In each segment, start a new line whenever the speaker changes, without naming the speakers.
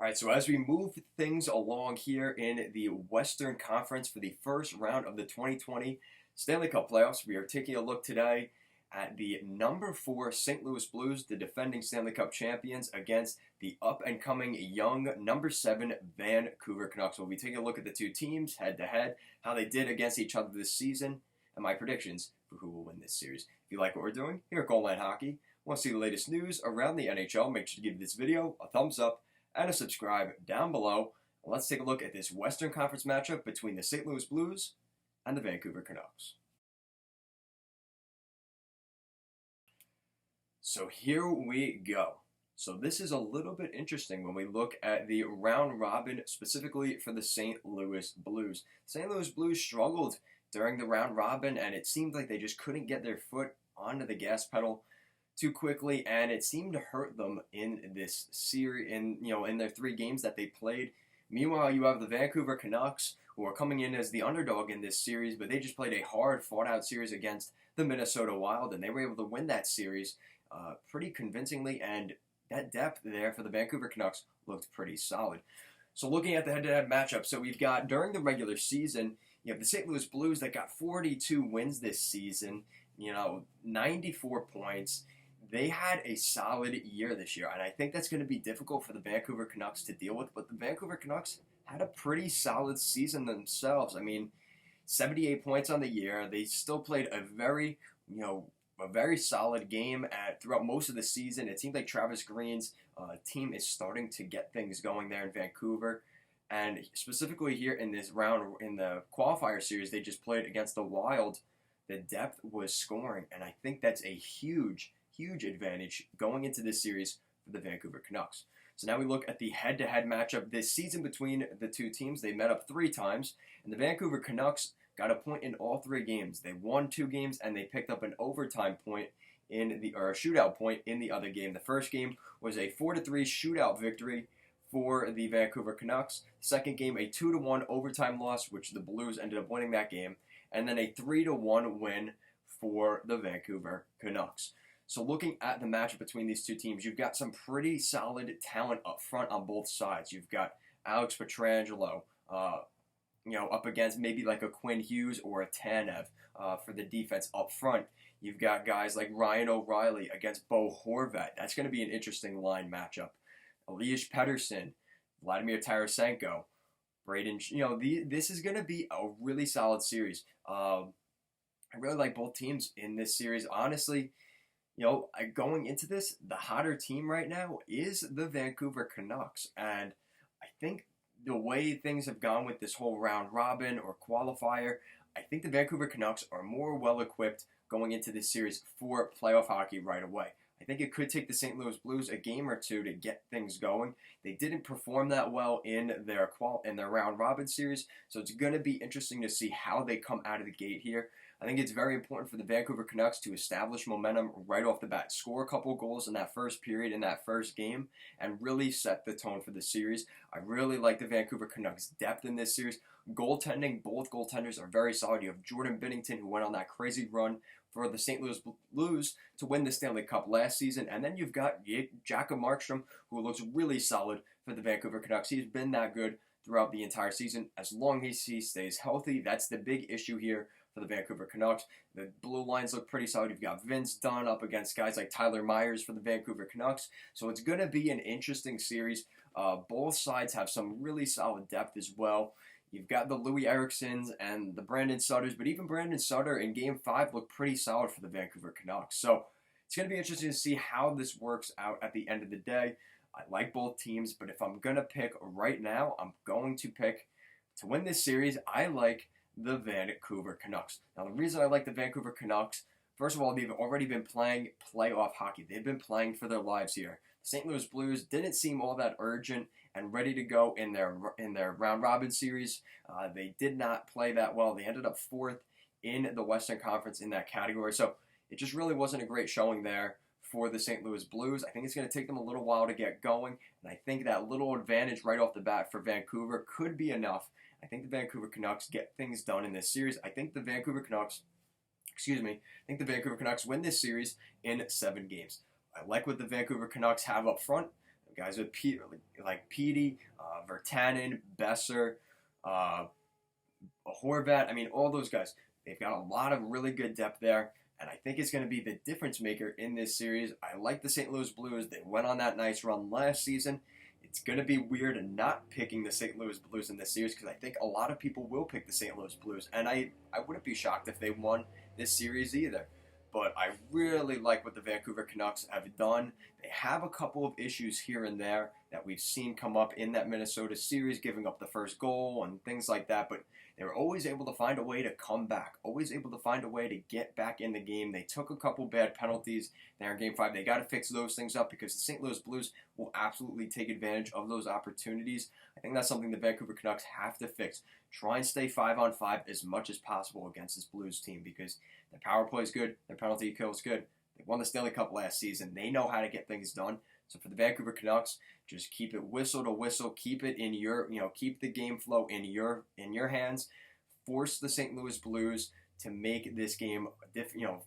All right, so as we move things along here in the Western Conference for the first round of the 2020 Stanley Cup Playoffs, we are taking a look today at the number 4 St. Louis Blues, the defending Stanley Cup champions, against the up-and-coming young number 7 Vancouver Canucks. We'll be taking a look at the two teams head-to-head, how they did against each other this season, and my predictions for who will win this series. If you like what we're doing here at Goal Line Hockey, want to see the latest news around the NHL, make sure to give this video a thumbs up and a subscribe down below. Let's take a look at this Western Conference matchup between the St. Louis Blues and the Vancouver Canucks. So here we go. So this is a little bit interesting when we look at the round robin specifically for the St. Louis Blues. St. Louis Blues struggled during the round robin, and it seemed like they just couldn't get their foot onto the gas pedal too quickly, and it seemed to hurt them in this series, in their 3 games that they played. Meanwhile, you have the Vancouver Canucks, who are coming in as the underdog in this series, but they just played a hard, fought-out series against the Minnesota Wild, and they were able to win that series pretty convincingly, and that depth there for the Vancouver Canucks looked pretty solid. So looking at the head-to-head matchup, so we've got, during the regular season, you have the St. Louis Blues that got 42 wins this season, 94 points. They had a solid year this year, and I think that's going to be difficult for the Vancouver Canucks to deal with, but the Vancouver Canucks had a pretty solid season themselves. I mean, 78 points on the year. They still played a very solid game throughout most of the season. It seems like Travis Green's team is starting to get things going there in Vancouver, and specifically here in this round, in the qualifier series they just played against the Wild, the depth was scoring, and I think that's a huge advantage going into this series for the Vancouver Canucks. So now we look at the head-to-head matchup this season between the two teams. They met up 3 times, and the Vancouver Canucks got a point in all 3 games. They won 2 games, and they picked up an overtime point a shootout point in the other game. The first game was a 4-3 shootout victory for the Vancouver Canucks. Second game, a 2-1 overtime loss, which the Blues ended up winning that game, and then a 3-1 win for the Vancouver Canucks. So looking at the matchup between these two teams, you've got some pretty solid talent up front on both sides. You've got Alex Pietrangelo, up against maybe like a Quinn Hughes or a Tanev for the defense up front. You've got guys like Ryan O'Reilly against Bo Horvat. That's going to be an interesting line matchup. Elias Pettersson, Vladimir Tarasenko, Braden. This is going to be a really solid series. I really like both teams in this series. Honestly, going into this, the hotter team right now is the Vancouver Canucks. And I think the way things have gone with this whole round robin or qualifier, I think the Vancouver Canucks are more well-equipped going into this series for playoff hockey right away. I think it could take the St. Louis Blues a game or 2 to get things going. They didn't perform that well in their round robin series, so it's going to be interesting to see how they come out of the gate here. I think it's very important for the Vancouver Canucks to establish momentum right off the bat, score a couple goals in that first period, in that first game, and really set the tone for the series. I really like the Vancouver Canucks' depth in this series. Goaltending, both goaltenders are very solid. You have Jordan Binnington, who went on that crazy run for the St. Louis Blues to win the Stanley Cup last season. And then you've got Jacob Markstrom, who looks really solid for the Vancouver Canucks. He's been that good throughout the entire season. As long as he stays healthy, that's the big issue here for the Vancouver Canucks. The blue lines look pretty solid. You've got Vince Dunn up against guys like Tyler Myers for the Vancouver Canucks. So it's going to be an interesting series. Both sides have some really solid depth as well. You've got the Louis Ericssons and the Brandon Sutters, but even Brandon Sutter in Game 5 looked pretty solid for the Vancouver Canucks. So it's going to be interesting to see how this works out at the end of the day. I like both teams, but if I'm going to pick right now, I'm going to pick to win this series. I like the Vancouver Canucks. Now, the reason I like the Vancouver Canucks, first of all, they've already been playing playoff hockey. They've been playing for their lives here. The St. Louis Blues didn't seem all that urgent and ready to go in their round robin series. They did not play that well. They ended up 4th in the Western Conference in that category. So it just really wasn't a great showing there for the St. Louis Blues. I think it's going to take them a little while to get going, and I think that little advantage right off the bat for Vancouver could be enough. I think the Vancouver Canucks get things done in this series. I think the Vancouver Canucks win this series in 7 games. I like what the Vancouver Canucks have up front. guys with like Petey, Virtanen, Besser, Horvat. I mean, all those guys. They've got a lot of really good depth there, and I think it's going to be the difference maker in this series. I like the St. Louis Blues. They went on that nice run last season. It's going to be weird not picking the St. Louis Blues in this series because I think a lot of people will pick the St. Louis Blues, and I wouldn't be shocked if they won this series either. But I really like what the Vancouver Canucks have done. They have a couple of issues here and there that we've seen come up in that Minnesota series, giving up the first goal and things like that, but they were always able to find a way to come back, always able to find a way to get back in the game. They took a couple bad penalties there in Game 5. They got to fix those things up because the St. Louis Blues will absolutely take advantage of those opportunities. I think that's something the Vancouver Canucks have to fix. Try and stay 5-on-5 as much as possible against this Blues team because their power play is good, their penalty kill is good. They won the Stanley Cup last season. They know how to get things done. So for the Vancouver Canucks, just keep it whistle to whistle. Keep it in your, keep the game flow in your hands. Force the St. Louis Blues to make this game,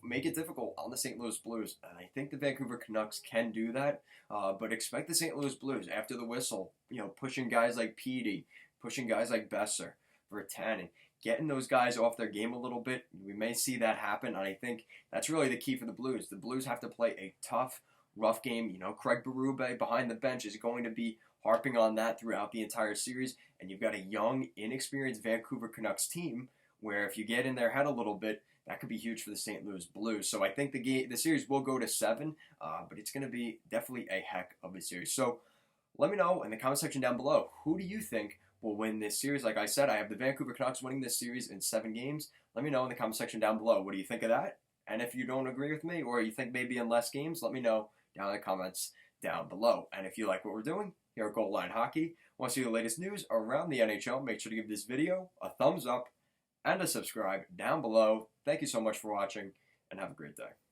make it difficult on the St. Louis Blues. And I think the Vancouver Canucks can do that. But expect the St. Louis Blues after the whistle, pushing guys like Petey, pushing guys like Besser, Virtanen, getting those guys off their game a little bit. We may see that happen, and I think that's really the key for the Blues. The Blues have to play a tough, rough game. Craig Berube behind the bench is going to be harping on that throughout the entire series, and you've got a young, inexperienced Vancouver Canucks team where if you get in their head a little bit, that could be huge for the St. Louis Blues. So I think the series will go to 7, but it's going to be definitely a heck of a series. So let me know in the comment section down below, who do you think will win this series? Like I said, I have the Vancouver Canucks winning this series in 7 games. Let me know in the comment section down below. What do you think of that? And if you don't agree with me or you think maybe in less games, let me know down in the comments down below. And if you like what we're doing here at Goal Line Hockey, want to see the latest news around the NHL, make sure to give this video a thumbs up and a subscribe down below. Thank you so much for watching, and have a great day.